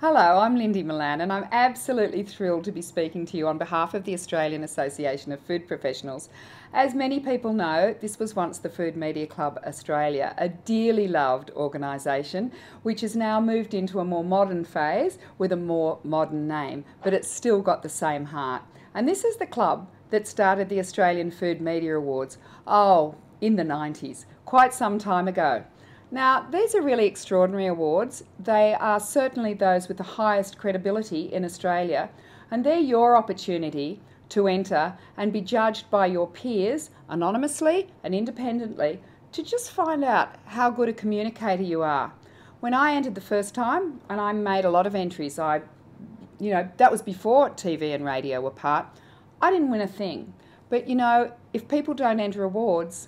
Hello, I'm Lyndey Milan and I'm absolutely thrilled to be speaking to you on behalf of the Australian Association of Food Professionals. As many people know, this was once the Food Media Club Australia, a dearly loved organisation which has now moved into a more modern phase with a more modern name, but it's still got the same heart. And this is the club that started the Australian Food Media Awards, in the 90s, quite some time ago. Now, these are really extraordinary awards. They are certainly those with the highest credibility in Australia, and they're your opportunity to enter and be judged by your peers anonymously and independently to just find out how good a communicator you are. When I entered the first time, and I made a lot of entries, that was before TV and radio were part, I didn't win a thing. But if people don't enter awards,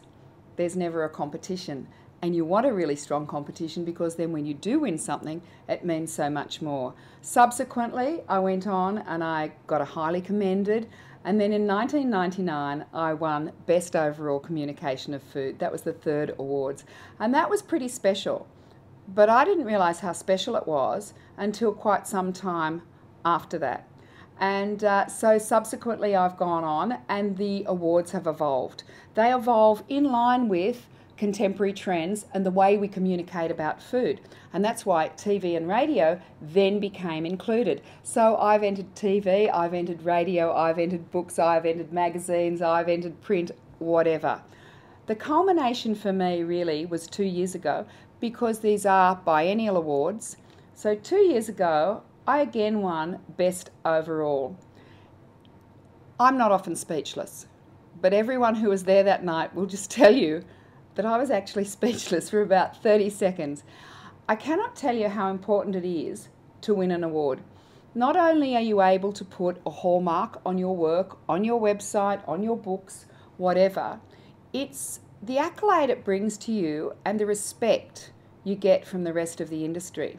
there's never a competition. And you want a really strong competition because then when you do win something, it means so much more. Subsequently, I went on and I got a highly commended. And then in 1999, I won Best Overall Communication of Food. That was the third awards. And that was pretty special. But I didn't realise how special it was until quite some time after that. And so subsequently I've gone on and the awards have evolved. They evolve in line with contemporary trends and the way we communicate about food. And that's why TV and radio then became included. So I've entered TV, I've entered radio, I've entered books, I've entered magazines, I've entered print, whatever. The culmination for me really was 2 years ago because these are biennial awards. So 2 years ago, I again won Best Overall. I'm not often speechless, but everyone who was there that night will just tell you that I was actually speechless for about 30 seconds. I cannot tell you how important it is to win an award. Not only are you able to put a hallmark on your work, on your website, on your books, whatever, it's the accolade it brings to you and the respect you get from the rest of the industry.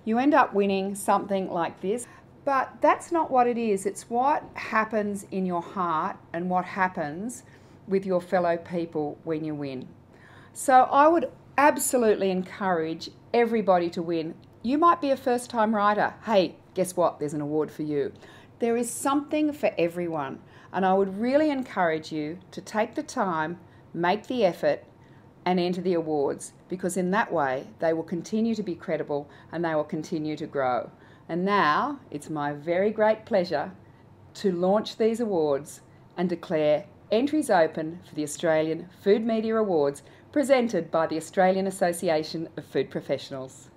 You end up winning something like this, but that's not what it is. It's what happens in your heart and what happens with your fellow people when you win. So I would absolutely encourage everybody to win. You might be a first-time writer. Hey, guess what? There's an award for you. There is something for everyone. And I would really encourage you to take the time, make the effort, and enter the awards, because in that way they will continue to be credible and they will continue to grow. And now it's my very great pleasure to launch these awards and declare entries open for the Australian Food Media Awards presented by the Australian Association of Food Professionals.